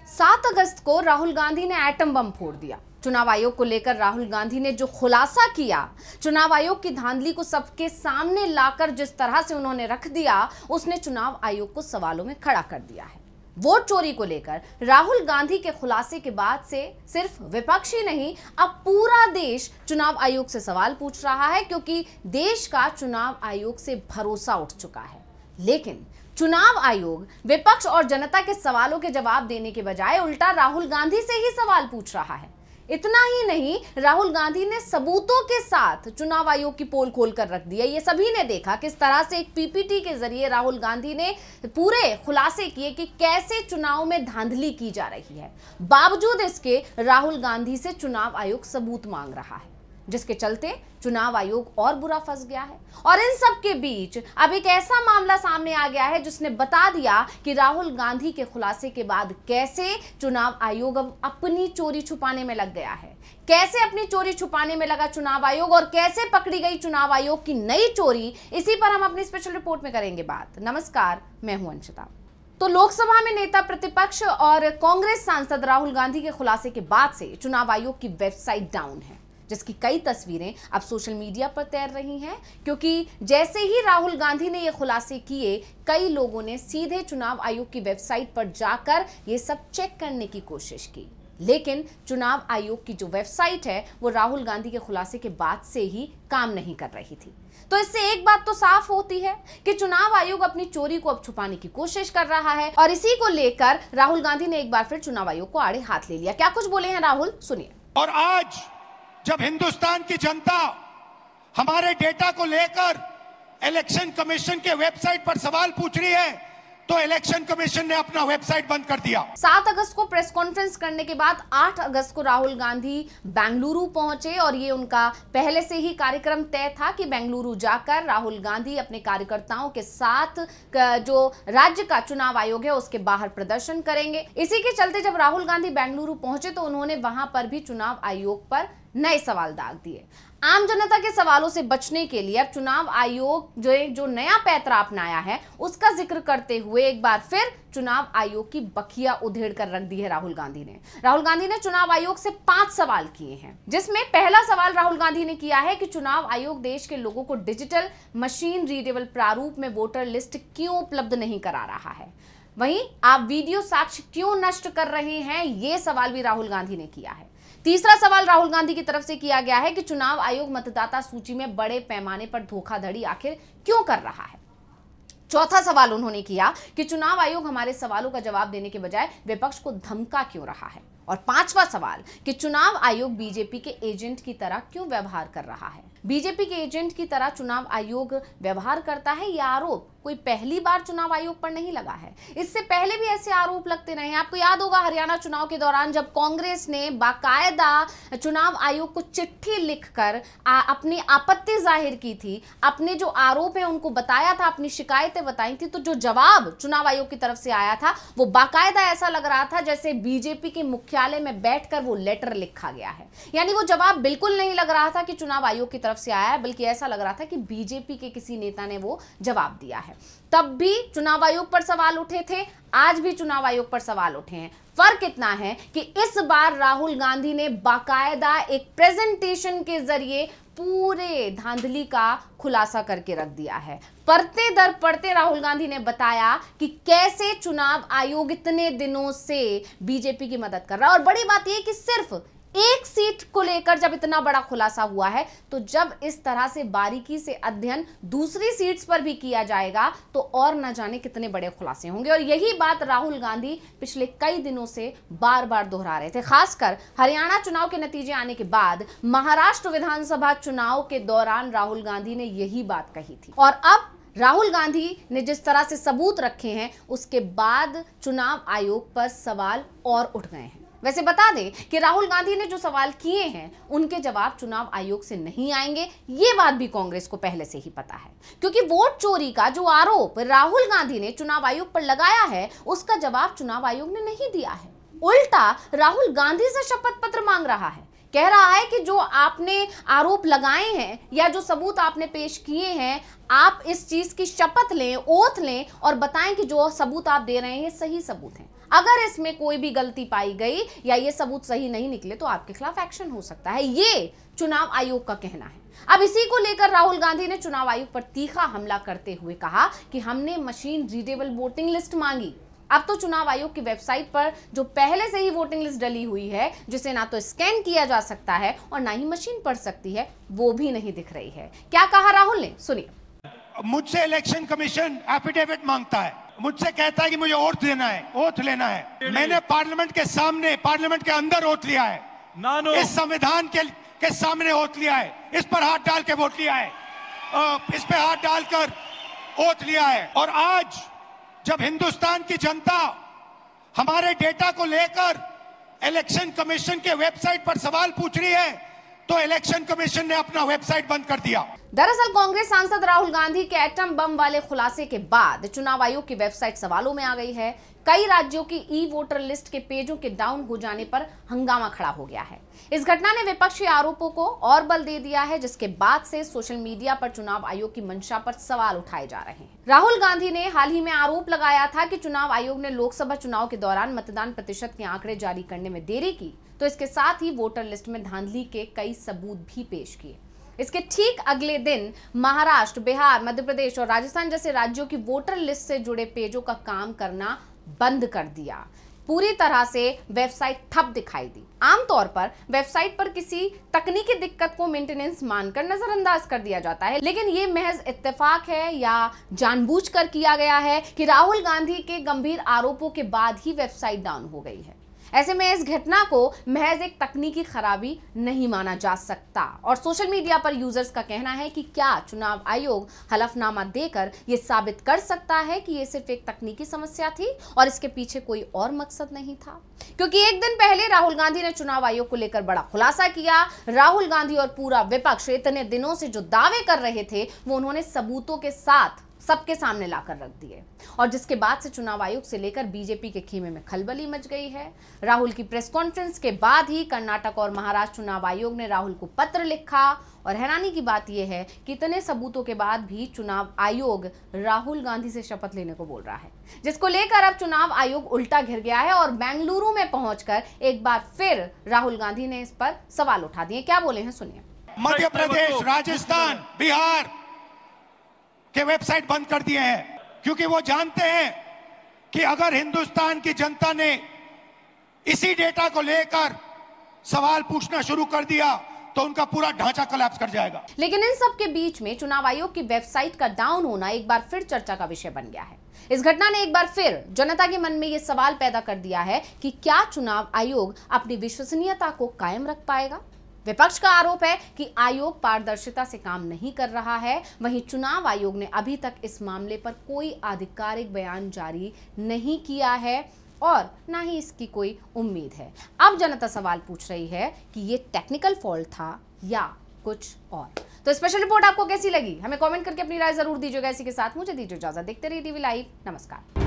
7 अगस्त को राहुल गांधी ने atom bomb फोड़ दिया। चुनाव आयोग को लेकर राहुल गांधी ने जो खुलासा किया, चुनाव आयोग की धांधली को सबके सामने लाकर जिस तरह से उन्होंने रख दिया, उसने चुनाव आयोग को सवालों में खड़ा कर दिया है। वोट चोरी को लेकर राहुल गांधी के खुलासे के बाद से सिर्फ विपक्ष ही नहीं, अब पूरा देश चुनाव आयोग से सवाल पूछ रहा है, क्योंकि देश का चुनाव आयोग से भरोसा उठ चुका है। लेकिन चुनाव आयोग विपक्ष और जनता के सवालों के जवाब देने के बजाय उल्टा राहुल गांधी से ही सवाल पूछ रहा है। इतना ही नहीं, राहुल गांधी ने सबूतों के साथ चुनाव आयोग की पोल खोल कर रख दी है। ये सभी ने देखा किस तरह से एक पीपीटी के जरिए राहुल गांधी ने पूरे खुलासे किए कि कैसे चुनाव में धांधली की जा रही है। बावजूद इसके राहुल गांधी से चुनाव आयोग सबूत मांग रहा है, जिसके चलते चुनाव आयोग और बुरा फंस गया है। और इन सब के बीच अब एक ऐसा मामला सामने आ गया है जिसने बता दिया कि राहुल गांधी के खुलासे के बाद कैसे चुनाव आयोग अब अपनी चोरी छुपाने में लग गया है, कैसे अपनी चोरी छुपाने में लगा चुनाव आयोग और कैसे पकड़ी गई चुनाव आयोग की नई चोरी। इसी पर हम अपनी स्पेशल रिपोर्ट में करेंगे बात। नमस्कार, मैं हूं अंशिता। तो लोकसभा में नेता प्रतिपक्ष और कांग्रेस सांसद राहुल गांधी के खुलासे के बाद से चुनाव आयोग की वेबसाइट डाउन है, जिसकी कई तस्वीरें अब सोशल मीडिया पर तैर रही हैं, क्योंकि जैसे ही राहुल गांधी ने ये खुलासे किए, कई लोगों ने सीधे चुनाव आयोग की वेबसाइट पर जाकर ये सब चेक करने की कोशिश की। लेकिन चुनाव आयोग की जो वेबसाइट है वो राहुल गांधी के खुलासे के बाद से ही काम नहीं कर रही थी। तो इससे एक बात तो साफ होती है कि चुनाव आयोग अपनी चोरी को अब छुपाने की कोशिश कर रहा है, और इसी को लेकर राहुल गांधी ने एक बार फिर चुनाव आयोग को आड़े हाथ ले लिया। क्या कुछ बोले हैं राहुल, सुनिए। और आज जब हिंदुस्तान की जनता हमारे डेटा को लेकर इलेक्शन कमीशन के वेबसाइट पर सवाल पूछ रही है, तो इलेक्शन कमीशन ने अपना वेबसाइट बंद कर दिया। 7 अगस्त को प्रेस कॉन्फ्रेंस करने के बाद 8 अगस्त को राहुल गांधी बेंगलुरु पहुंचे, और ये उनका पहले से ही कार्यक्रम तय था कि बेंगलुरु जाकर राहुल गांधी अपने कार्यकर्ताओं के साथ जो राज्य का चुनाव आयोग है उसके बाहर प्रदर्शन करेंगे। इसी के चलते जब राहुल गांधी बेंगलुरु पहुंचे तो उन्होंने वहां पर भी चुनाव आयोग पर नए सवाल दाग दिए। आम जनता के सवालों से बचने के लिए अब चुनाव आयोग जो नया पैंतरा अपनाया है उसका जिक्र करते हुए एक बार फिर चुनाव आयोग की बखिया उधेड़ कर रख दी है राहुल गांधी ने। राहुल गांधी ने चुनाव आयोग से 5 सवाल किए हैं, जिसमें पहला सवाल राहुल गांधी ने किया है कि चुनाव आयोग देश के लोगों को डिजिटल मशीन रीडेबल प्रारूप में वोटर लिस्ट क्यों उपलब्ध नहीं करा रहा है। वहीं आप वीडियो साक्ष्य क्यों नष्ट कर रहे हैं, ये सवाल भी राहुल गांधी ने किया है। तीसरा सवाल राहुल गांधी की तरफ से किया गया है कि चुनाव आयोग मतदाता सूची में बड़े पैमाने पर धोखाधड़ी आखिर क्यों कर रहा है। चौथा सवाल उन्होंने किया कि चुनाव आयोग हमारे सवालों का जवाब देने के बजाय विपक्ष को धमका क्यों रहा है। और 5वां सवाल कि चुनाव आयोग बीजेपी के एजेंट की तरह क्यों व्यवहार कर रहा है। बीजेपी के एजेंट की तरह चुनाव आयोग व्यवहार करता है, यह आरोप कोई पहली बार चुनाव आयोग पर नहीं लगा है। इससे पहले भी ऐसे आरोप लगते रहे हैं। आपको याद होगा हरियाणा चुनाव के दौरान जब कांग्रेस ने बाकायदा चुनाव आयोग को चिट्ठी लिखकर अपनी आपत्ति जाहिर की थी, अपने जो आरोप है उनको बताया था, अपनी शिकायतें बताई थी, तो जो जवाब चुनाव आयोग की तरफ से आया था वो बाकायदा ऐसा लग रहा था जैसे बीजेपी के मुख्यालय में बैठकर वो लेटर लिखा गया है। यानी वो जवाब बिल्कुल नहीं लग रहा था कि चुनाव आयोग की तरफ से आया है, बल्कि ऐसा लग रहा था कि बीजेपी के किसी नेता ने वो जवाब दिया है। तब भी चुनाव आयोग पर सवाल उठे थे, आज भी चुनाव आयोग पर सवाल उठे हैं। फर्क इतना है कि इस बार राहुल गांधी ने बाकायदा एक प्रेजेंटेशन के जरिए पूरे धांधली का खुलासा करके रख दिया है। पढ़ते दर पढ़ते राहुल गांधी ने बताया कि कैसे चुनाव आयोग इतने दिनों से बीजेपी की मदद कर रहा है। और बड़ी बात यह कि सिर्फ एक सीट को लेकर जब इतना बड़ा खुलासा हुआ है, तो जब इस तरह से बारीकी से अध्ययन दूसरी सीट्स पर भी किया जाएगा तो और न जाने कितने बड़े खुलासे होंगे। और यही बात राहुल गांधी पिछले कई दिनों से बार बार दोहरा रहे थे। खासकर हरियाणा चुनाव के नतीजे आने के बाद महाराष्ट्र विधानसभा चुनाव के दौरान राहुल गांधी ने यही बात कही थी। और अब राहुल गांधी ने जिस तरह से सबूत रखे हैं, उसके बाद चुनाव आयोग पर सवाल और उठ गए हैं। वैसे बता दें कि राहुल गांधी ने जो सवाल किए हैं उनके जवाब चुनाव आयोग से नहीं आएंगे, ये बात भी कांग्रेस को पहले से ही पता है, क्योंकि वोट चोरी का जो आरोप राहुल गांधी ने चुनाव आयोग पर लगाया है उसका जवाब चुनाव आयोग ने नहीं दिया है। उल्टा राहुल गांधी से शपथ पत्र मांग रहा है, कह रहा है कि जो आपने आरोप लगाए हैं या जो सबूत आपने पेश किए हैं, आप इस चीज की शपथ लें, ओथ लें और बताएं कि जो सबूत आप दे रहे हैं ये सही सबूत हैं। अगर इसमें कोई भी गलती पाई गई या ये सबूत सही नहीं निकले तो आपके खिलाफ एक्शन हो सकता है, ये चुनाव आयोग का कहना है। अब इसी को लेकर राहुल गांधी ने चुनाव आयोग पर तीखा हमला करते हुए कहा कि हमने मशीन रीडेबल वोटिंग लिस्ट मांगी। अब तो चुनाव आयोग की वेबसाइट पर जो पहले से ही वोटिंग लिस्ट डली हुई है, जिसे ना तो स्कैन किया जा सकता है और ना ही मशीन पढ़ सकती है, वो भी नहीं दिख रही है। क्या कहा राहुल ने, सुनिए। मुझसे इलेक्शन कमीशन एफिडेविट मांगता है, मुझसे कहता है कि मुझे ओथ लेना है। मैंने पार्लियामेंट के सामने, पार्लियामेंट के अंदर ओथ लिया है, इस संविधान के सामने ओथ लिया है, इस पर हाथ डाल के वोट लिया है, इस पे हाथ डालकर ओथ लिया है। और आज जब हिंदुस्तान की जनता हमारे डेटा को लेकर इलेक्शन कमीशन के वेबसाइट पर सवाल पूछ रही है, तो इलेक्शन कमीशन ने अपना वेबसाइट बंद कर दिया। दरअसल कांग्रेस सांसद राहुल गांधी के एटम बम वाले खुलासे के बाद चुनाव आयोग की वेबसाइट सवालों में आ गई है। कई राज्यों की ई वोटर लिस्ट के पेजों के डाउन हो जाने पर हंगामा खड़ा हो गया है। इस घटना ने विपक्षी आरोपों को और बल दे दिया है, जिसके बाद से सोशल मीडिया पर चुनाव आयोग की मंशा पर सवाल उठाए जा रहे हैं। राहुल गांधी ने हाल ही में आरोप लगाया था कि चुनाव आयोग ने लोकसभा चुनाव के दौरान मतदान प्रतिशत के आंकड़े जारी करने में देरी की, तो इसके साथ ही वोटर लिस्ट में धांधली के कई सबूत भी पेश किए। इसके ठीक अगले दिन महाराष्ट्र, बिहार, मध्य प्रदेश और राजस्थान जैसे राज्यों की वोटर लिस्ट से जुड़े पेजों का काम करना बंद कर दिया। पूरी तरह से वेबसाइट ठप दिखाई दी। आमतौर पर वेबसाइट पर किसी तकनीकी दिक्कत को मेंटेनेंस मानकर नजरअंदाज कर दिया जाता है, लेकिन ये महज इत्तेफाक है या जानबूझकर किया गया है कि राहुल गांधी के गंभीर आरोपों के बाद ही वेबसाइट डाउन हो गई है। ऐसे में इस घटना को महज एक तकनीकी खराबी नहीं माना जा सकता और सोशल मीडिया पर यूजर्स का कहना है कि क्या चुनाव आयोग हलफनामा देकर यह साबित कर सकता है कि यह सिर्फ एक तकनीकी समस्या थी और इसके पीछे कोई और मकसद नहीं था। क्योंकि एक दिन पहले राहुल गांधी ने चुनाव आयोग को लेकर बड़ा खुलासा किया। राहुल गांधी और पूरा विपक्ष इतने दिनों से जो दावे कर रहे थे वो उन्होंने सबूतों के साथ सबके सामने लाकर रख दिए और जिसके बाद से चुनाव आयोग से लेकर बीजेपी के खेमे में खलबली मच गई है। राहुल की प्रेस कॉन्फ्रेंस के बाद ही कर्नाटक और महाराष्ट्र चुनाव आयोग ने राहुल को पत्र लिखा और हैरानी की बात यह है कि इतने सबूतों के बाद भी चुनाव आयोग राहुल गांधी से शपथ लेने को बोल रहा है, जिसको लेकर अब चुनाव आयोग उल्टा घिर गया है और बेंगलुरु में पहुंचकर एक बार फिर राहुल गांधी ने इस पर सवाल उठा दिए। क्या बोले हैं, सुनिए। मध्य प्रदेश, राजस्थान, बिहार के वेबसाइट बंद कर दिए हैं क्योंकि वो जानते हैं कि अगर हिंदुस्तान की जनता ने इसी डेटा को लेकर सवाल पूछना शुरू कर दिया तो उनका पूरा ढांचा कोलैप्स कर जाएगा। लेकिन इन सब के बीच में चुनाव आयोग की वेबसाइट का डाउन होना एक बार फिर चर्चा का विषय बन गया है। इस घटना ने एक बार फिर जनता के मन में यह सवाल पैदा कर दिया है कि क्या चुनाव आयोग अपनी विश्वसनीयता को कायम रख पाएगा। विपक्ष का आरोप है कि आयोग पारदर्शिता से काम नहीं कर रहा है। वहीं चुनाव आयोग ने अभी तक इस मामले पर कोई आधिकारिक बयान जारी नहीं किया है और ना ही इसकी कोई उम्मीद है। अब जनता सवाल पूछ रही है कि ये टेक्निकल फॉल्ट था या कुछ और। तो स्पेशल रिपोर्ट आपको कैसी लगी, हमें कमेंट करके अपनी राय जरूर दीजिएगा। इसी के साथ मुझे दीजिए इजाजत। देखते रहिए टीवी लाइव। नमस्कार।